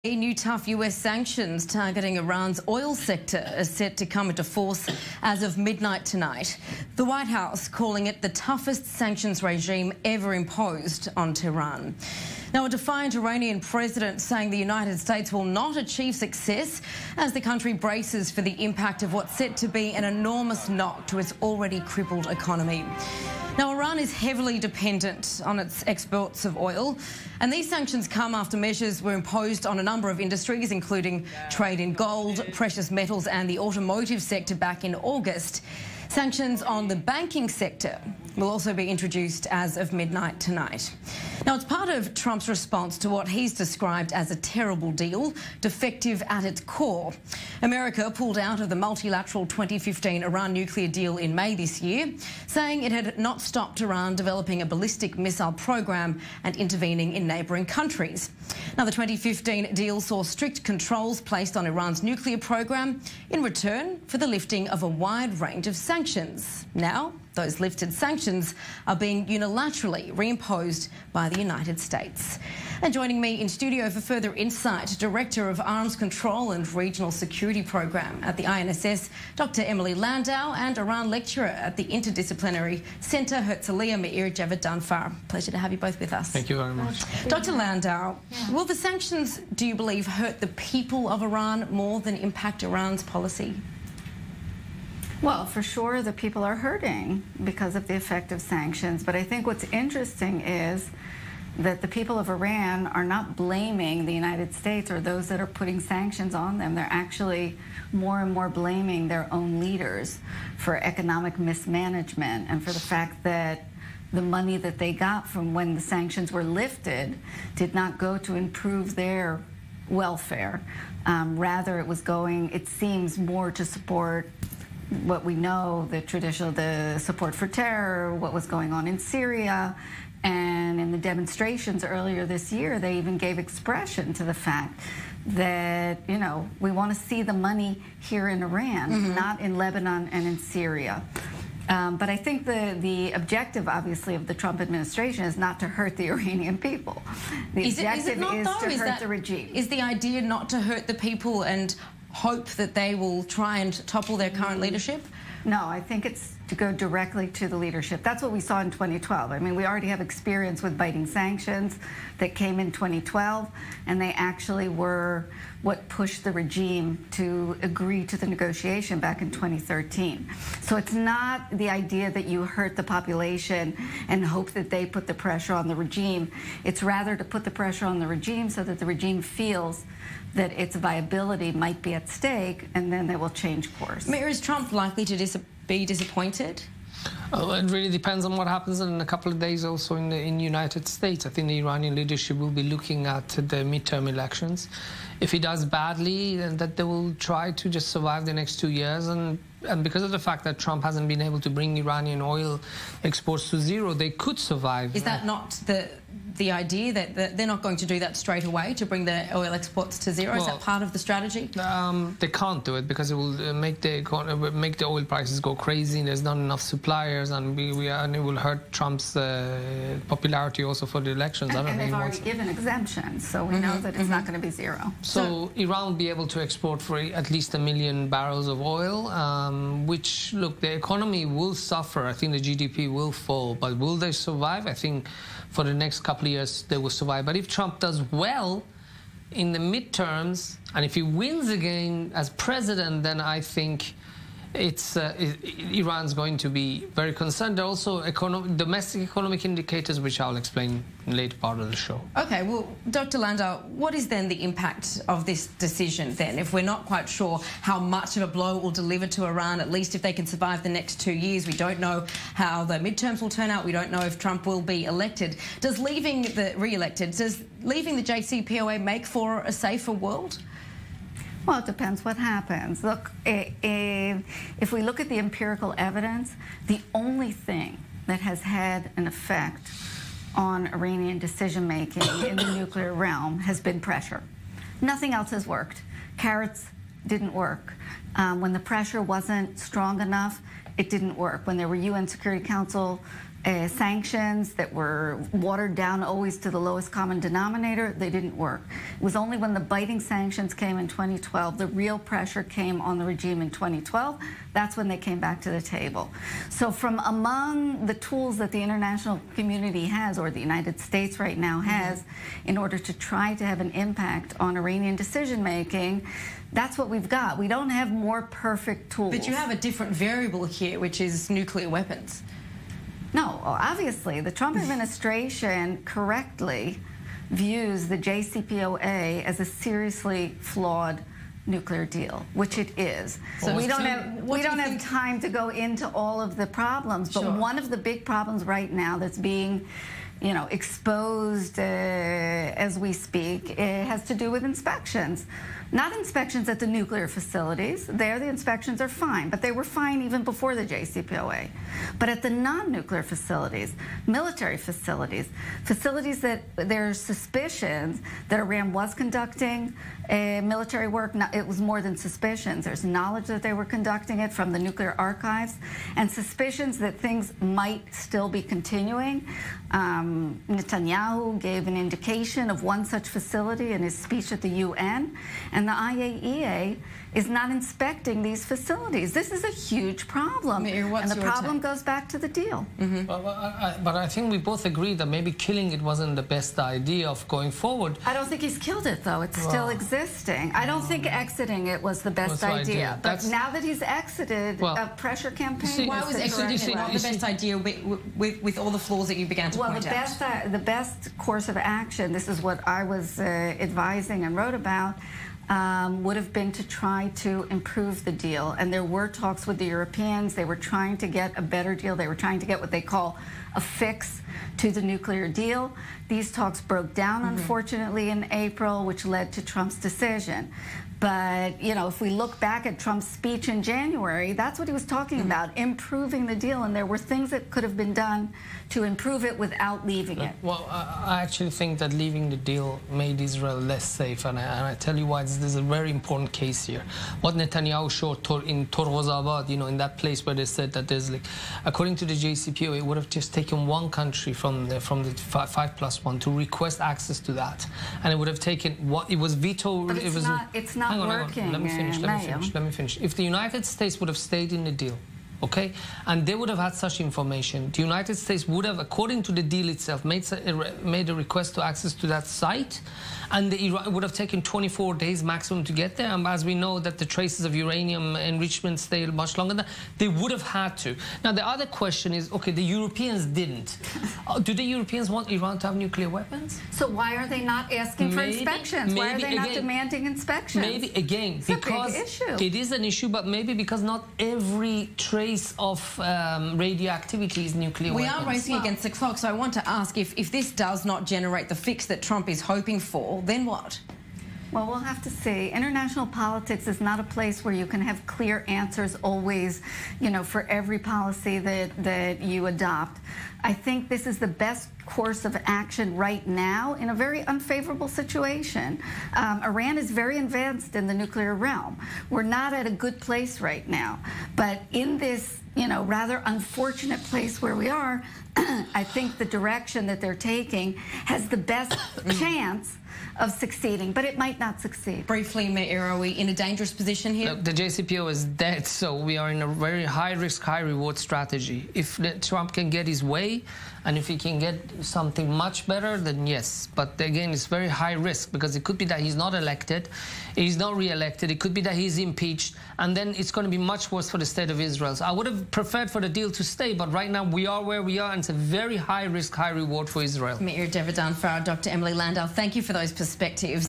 New tough US sanctions targeting Iran's oil sector are set to come into force as of midnight tonight. The White House calling it the toughest sanctions regime ever imposed on Tehran. Now, a defiant Iranian president saying the United States will not achieve success as the country braces for the impact of what's set to be an enormous knock to its already crippled economy. Now, Iran is heavily dependent on its exports of oil, and these sanctions come after measures were imposed on a number of industries, including trade in gold, precious metals and the automotive sector back in August. Sanctions on the banking sector will also be introduced as of midnight tonight. Now, it's part of Trump's response to what he's described as a terrible deal, defective at its core. America pulled out of the multilateral 2015 Iran nuclear deal in May this year, saying it had not stopped Iran developing a ballistic missile program and intervening in neighbouring countries. Now, the 2015 deal saw strict controls placed on Iran's nuclear program in return for the lifting of a wide range of sanctions. Now, those lifted sanctions are being unilaterally reimposed by the United States. And joining me in studio for further insight, Director of Arms Control and Regional Security Program at the INSS, Dr. Emily Landau, and Iran lecturer at the Interdisciplinary Centre Herzliya Meir Javedanfar. Pleasure to have you both with us. Thank you very much. Dr. Landau, will the sanctions, do you believe, hurt the people of Iran more than impact Iran's policy? Well, for sure, the people are hurting because of the effect of sanctions. But I think what's interesting is that the people of Iran are not blaming the United States or those that are putting sanctions on them. They're actually more and more blaming their own leaders for economic mismanagement and for the fact that the money that they got from when the sanctions were lifted did not go to improve their welfare. Rather, it was going, it seems, more to support what we know, the support for terror, what was going on in Syria. And in the demonstrations earlier this year, they even gave expression to the fact that, you know, we want to see the money here in Iran, not in Lebanon and in Syria. But I think the objective, obviously, of the Trump administration is not to hurt the Iranian people. The objective is to hurt the regime. Is the idea not to hurt the people and hope that they will try and topple their current leadership? No, I think it's to go directly to the leadership. That's what we saw in 2012. I mean, we already have experience with biting sanctions that came in 2012, and they actually were what pushed the regime to agree to the negotiation back in 2013. So it's not the idea that you hurt the population and hope that they put the pressure on the regime. It's rather to put the pressure on the regime so that the regime feels that its viability might be at stake, and then they will change course. Mayor, is Trump likely to be disappointed? It really depends on what happens in a couple of days also in the United States. I think the Iranian leadership will be looking at the midterm elections. If he does badly, then that they will try to just survive the next 2 years. And because of the fact that Trump hasn't been able to bring Iranian oil exports to zero, they could survive. Is that not the idea that they're not going to do that straight away, to bring the oil exports to zero? Is that part of the strategy? They can't do it because it will make the oil prices go crazy. There's not enough suppliers, and it will hurt Trump's popularity also for the elections. And they've already given exemptions, so we know that it's not going to be zero. So Iran will be able to export for at least 1 million barrels of oil, which, look, the economy will suffer. I think the GDP will fall, but will they survive? I think for the next couple of years they will survive. But if Trump does well in the midterms, and if he wins again as president, then I think Iran's going to be very concerned. There are also domestic economic indicators, which I'll explain in the later part of the show. Okay, well, Dr. Landau, what is then the impact of this decision then? If we're not quite sure how much of a blow it will deliver to Iran, at least if they can survive the next 2 years, we don't know how the midterms will turn out. We don't know if Trump will be elected. Does leaving the JCPOA make for a safer world? Well, it depends what happens. Look, if we look at the empirical evidence, the only thing that has had an effect on Iranian decision-making in the nuclear realm has been pressure. Nothing else has worked. Carrots didn't work. When the pressure wasn't strong enough, it didn't work. When there were UN Security Council sanctions that were watered down always to the lowest common denominator, they didn't work. It was only when the biting sanctions came in 2012, the real pressure came on the regime in 2012, that's when they came back to the table. So from among the tools that the international community has, or the United States right now has, in order to try to have an impact on Iranian decision-making, that's what we've got. We don't have more perfect tools. But you have a different variable here, which is nuclear weapons. No, obviously, the Trump administration correctly views the JCPOA as a seriously flawed nuclear deal, which it is. So we don't have time to go into all of the problems, but one of the big problems right now that's being exposed as we speak, it has to do with inspections. Not inspections at the nuclear facilities. There, the inspections are fine, but they were fine even before the JCPOA. But at the non-nuclear facilities, military facilities, facilities that there are suspicions that Iran was conducting military work, it was more than suspicions. There's knowledge that they were conducting it from the nuclear archives, and suspicions that things might still be continuing. Netanyahu gave an indication of one such facility in his speech at the UN, and the IAEA is not inspecting these facilities. This is a huge problem, and the problem goes back to the deal. But I think we both agree that maybe killing it wasn't the best idea of going forward. I don't think he's killed it, though. It's still existing. I don't think exiting it was the best idea. But now that he's exited, a pressure campaign. Why was exiting not the best idea with all the flaws that you began to point out? The best course of action, this is what I was advising and wrote about, would have been to try to improve the deal. And there were talks with the Europeans. They were trying to get a better deal. They were trying to get what they call a fix to the nuclear deal. These talks broke down, unfortunately, in April, which led to Trump's decision. But, if we look back at Trump's speech in January, that's what he was talking about, improving the deal. And there were things that could have been done to improve it without leaving it. Well, I actually think that leaving the deal made Israel less safe. And I tell you why, this is a very important case here. What Netanyahu showed in Torghozabad, in that place where they said that there's, according to the JCPOA, it would have just taken one country from the 5+1 to request access to that. And it would have taken, it was veto. But it's not working. Let me finish. If the United States would have stayed in the deal, okay, and they would have had such information, the United States would have, according to the deal itself, made a request to access to that site, and it would have taken 24 days maximum to get there. And as we know that the traces of uranium enrichment stay much longer than that, they would have had to. Now, the other question is, okay, the Europeans didn't. Do the Europeans want Iran to have nuclear weapons? So why are they not asking for inspections? Why are they not demanding inspections? Maybe, again, because it is an issue, but maybe because not every trace of radioactivity is nuclear weapons. We are racing against the clock, so I want to ask, if this does not generate the fix that Trump is hoping for, then what? Well, we'll have to see. International politics is not a place where you can have clear answers always, for every policy that you adopt. I think this is the best course of action right now in a very unfavorable situation. Iran is very advanced in the nuclear realm. We're not at a good place right now. But in this, rather unfortunate place where we are, I think the direction that they're taking has the best chance of succeeding, but it might not succeed. Briefly, Meir, are we in a dangerous position here? The JCPOA is dead, so we are in a very high-risk, high-reward strategy. If Trump can get his way, and if he can get something much better, then yes. But again, it's very high risk, because it could be that he's not elected, he's not re-elected, it could be that he's impeached, and then it's going to be much worse for the state of Israel. So I would have preferred for the deal to stay, but right now we are where we are, and it's a very high risk, high reward for Israel. Meir Javedanfar, Dr. Emily Landau, thank you for those perspectives.